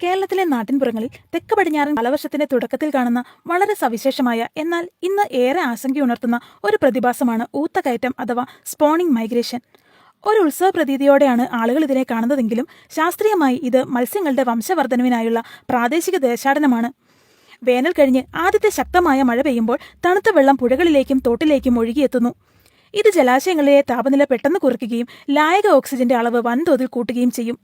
കേരളത്തിലെ നാട്ടിൻപുറങ്ങളിൽ തെക്ക് പടിഞ്ഞാറൻ കാലവർഷത്തിന്റെ തുടക്കത്തിൽ കാണുന്ന വളരെ സവിശേഷമായ എന്നാൽ ഇന്ന് ഏറെ ആശങ്കയുണർത്തുന്ന ഒരു പ്രതിഭാസമാണ് ഊത്തക്കയറ്റം അഥവാ സ്പോണിംഗ് മൈഗ്രേഷൻ. ഒരു ഉത്സവ പ്രതീതിയോടെയാണ് ആളുകൾ ഇതിനെ കാണുന്നതെങ്കിലും ശാസ്ത്രീയമായി ഇത് മത്സ്യങ്ങളുടെ വംശവർദ്ധനവിനായുള്ള പ്രാദേശിക ദേശാടനമാണ്. വേനൽ കഴിഞ്ഞ് ആദ്യത്തെ ശക്തമായ മഴ പെയ്യുമ്പോൾ തണുത്ത വെള്ളം പുഴകളിലേക്കും തോട്ടിലേക്കും ഒഴുകിയെത്തുന്നു. ഇത് ജലാശയങ്ങളിലെ താപനില പെട്ടെന്ന് കുറയ്ക്കുകയും ലായക ഓക്സിജന്റെ അളവ് വൻതോതിൽ കൂട്ടുകയും ചെയ്യും.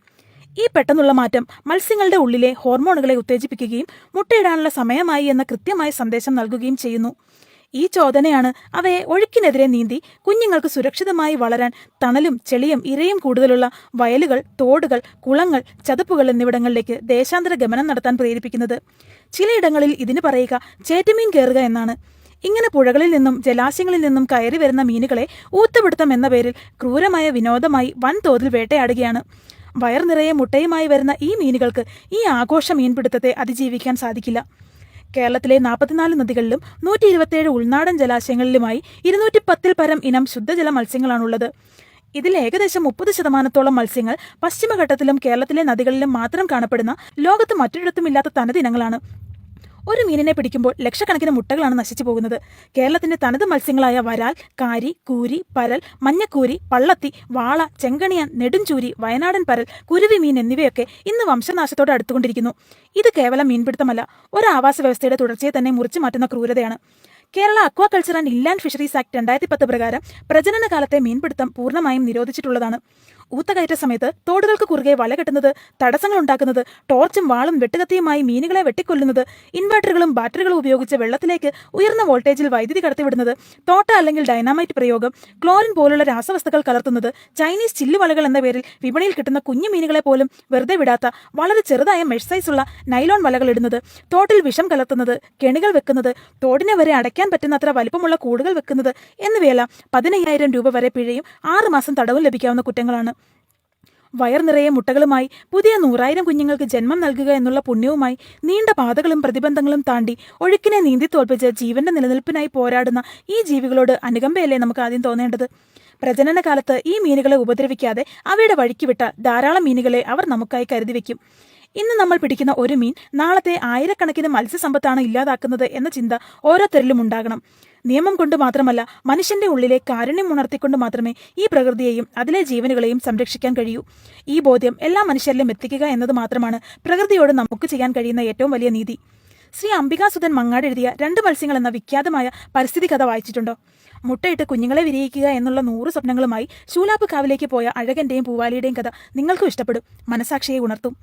ഈ പെട്ടെന്നുള്ള മാറ്റം മത്സ്യങ്ങളുടെ ഉള്ളിലെ ഹോർമോണുകളെ ഉത്തേജിപ്പിക്കുകയും മുട്ടയിടാനുള്ള സമയമായി എന്ന കൃത്യമായ സന്ദേശം നൽകുകയും ചെയ്യുന്നു. ഈ ചോദനയാണ് അവയെ ഒഴുക്കിനെതിരെ നീന്തി കുഞ്ഞുങ്ങൾക്ക് സുരക്ഷിതമായി വളരാൻ തണലും ചെളിയും ഇരയും കൂടുതലുള്ള വയലുകൾ, തോടുകൾ, കുളങ്ങൾ, ചതുപ്പുകൾ എന്നിവിടങ്ങളിലേക്ക് ദേശാന്തര ഗമനം നടത്താൻ പ്രേരിപ്പിക്കുന്നത്. ചിലയിടങ്ങളിൽ ഇതിന് പറയുക ചേറ്റുമീൻ കയറുക എന്നാണ്. ഇങ്ങനെ പുഴകളിൽ നിന്നും ജലാശയങ്ങളിൽ നിന്നും കയറി വരുന്ന മീനുകളെ ഊത്തുപിടുത്തം എന്ന പേരിൽ ക്രൂരമായ വിനോദമായി വൻതോതിൽ വേട്ടയാടുകയാണ്. വയർ നിറയെ മുട്ടയുമായി വരുന്ന ഈ മീനുകൾക്ക് ഈ ആഘോഷ മീൻപിടുത്തത്തെ അതിജീവിക്കാൻ സാധിക്കില്ല. കേരളത്തിലെ 44 നദികളിലും 127 ഉൾനാടൻ ജലാശയങ്ങളിലുമായി 210-ൽ പരം ഇനം ശുദ്ധജല മത്സ്യങ്ങളാണുള്ളത്. ഇതിൽ ഏകദേശം 30% മത്സ്യങ്ങൾ പശ്ചിമഘട്ടത്തിലും കേരളത്തിലെ നദികളിലും മാത്രം കാണപ്പെടുന്ന ലോകത്ത് മറ്റൊരിടത്തുമില്ലാത്ത തനത് ഇനങ്ങളാണ്. ഒരു മീനിനെ പിടിക്കുമ്പോൾ ലക്ഷക്കണക്കിന് മുട്ടകളാണ് നശിച്ചു പോകുന്നത്. കേരളത്തിന്റെ തനത് മത്സ്യങ്ങളായ വരാൽ, കാരി, കൂരി, പരൽ, മഞ്ഞക്കൂരി, പള്ളത്തി, വാള, ചെങ്കണിയാൻ, നെടുംചൂരി, വയനാടൻ പരൽ, കുരുവി മീൻ എന്നിവയൊക്കെ ഇന്ന് വംശനാശത്തോടെ അടുത്തുകൊണ്ടിരിക്കുന്നു. ഇത് കേവലം മീൻപിടുത്തമല്ല, ഒരു ആവാസ വ്യവസ്ഥയുടെ തുടർച്ചയെ തന്നെ മുറിച്ചു മാറ്റുന്ന ക്രൂരതയാണ്. Kerala aquaculture and inland fisheries act 2010 പ്രകാരം പ്രജനന കാലത്തെ മീൻപിടുത്തം പൂർണ്ണമായും നിരോധിച്ചിട്ടുള്ളതാണ്. ഊത്തകയറ്റ സമയത്ത് തോടുകൾക്ക് കുറുകെ വല കെട്ടുന്നത്, തടസ്സങ്ങൾ ഉണ്ടാക്കുന്നത്, ടോർച്ചും വാളും വെട്ടുകത്തിയുമായി മീനുകളെ വെട്ടിക്കൊല്ലുന്നത്, ഇൻവെർട്ടറുകളും ബാറ്ററികളും ഉപയോഗിച്ച് വെള്ളത്തിലേക്ക് ഉയർന്ന വോൾട്ടേജിൽ വൈദ്യുതി കടത്തിവിടുന്നത്, തോട്ട അല്ലെങ്കിൽ ഡൈനാമൈറ്റ് പ്രയോഗം, ക്ലോറിൻ പോലുള്ള രാസവസ്തുക്കൾ കലർത്തുന്നത്, ചൈനീസ് ചില്ലുവലകൾ എന്ന പേരിൽ വിപണിയിൽ കിട്ടുന്ന കുഞ്ഞു മീനുകളെ പോലും വെറുതെ വിടാത്ത വളരെ ചെറുതായ മെഷ് സൈസുള്ള നൈലോൺ വലകൾ ഇടുന്നത്, തോട്ടിൽ വിഷം കലർത്തുന്നത്, കെണികൾ വെക്കുന്നത്, തോടിനെ വരെ അടയ്ക്കാൻ പറ്റുന്നത്ര വലിപ്പമുള്ള കൂടുകൾ വെക്കുന്നത് എന്നിവയെല്ലാം 15,000 രൂപ വരെ പിഴയും 6 മാസം തടവും ലഭിക്കാവുന്ന കുറ്റങ്ങളാണ്. വയർ നിറയെ മുട്ടകളുമായി പുതിയ 100,000 കുഞ്ഞുങ്ങൾക്ക് ജന്മം നൽകുക എന്നുള്ള പുണ്യവുമായി നീണ്ട പാതകളും പ്രതിബന്ധങ്ങളും താണ്ടി ഒഴുക്കിനെ നീന്തി തോൽപ്പിച്ച് ജീവന്റെ നിലനിൽപ്പിനായി പോരാടുന്ന ഈ ജീവികളോട് അനുകമ്പയല്ലേ നമുക്ക് ആദ്യം തോന്നേണ്ടത്. പ്രജനന കാലത്ത് ഈ മീനുകളെ ഉപദ്രവിക്കാതെ അവയുടെ വഴിക്ക് വിട്ട ധാരാളം മീനുകളെ അവർ നമുക്കായി കരുതി വെക്കും. ഇന്ന് നമ്മൾ പിടിക്കുന്ന ഒരു മീൻ നാളത്തെ ആയിരക്കണക്കിന് മത്സ്യസമ്പത്താണ് ഇല്ലാതാക്കുന്നത് എന്ന ചിന്ത ഓരോരുത്തരിലും ഉണ്ടാകണം. നിയമം കൊണ്ട് മാത്രമല്ല, മനുഷ്യന്റെ ഉള്ളിലെ കാരുണ്യം ഉണർത്തിക്കൊണ്ട് മാത്രമേ ഈ പ്രകൃതിയെയും അതിലെ ജീവനുകളെയും സംരക്ഷിക്കാൻ കഴിയൂ. ഈ ബോധ്യം എല്ലാ മനുഷ്യരിലും എത്തിക്കുക എന്നത് മാത്രമാണ് പ്രകൃതിയോട് നമുക്ക് ചെയ്യാൻ കഴിയുന്ന ഏറ്റവും വലിയ നീതി. ശ്രീ അംബികാസുധൻ മങ്ങാട് എഴുതിയ 2 മത്സ്യങ്ങൾ എന്ന വിഖ്യാതമായ പരിസ്ഥിതി കഥ വായിച്ചിട്ടുണ്ടോ? മുട്ടയിട്ട് കുഞ്ഞുങ്ങളെ വിരിയിക്കുക എന്നുള്ള 100 സ്വപ്നങ്ങളുമായി ശൂലാപ്പ് കാവിലേക്ക് പോയ അഴകന്റെയും പൂവാലിയുടെയും കഥ നിങ്ങൾക്കും ഇഷ്ടപ്പെടും, മനസാക്ഷിയെ ഉണർത്തും.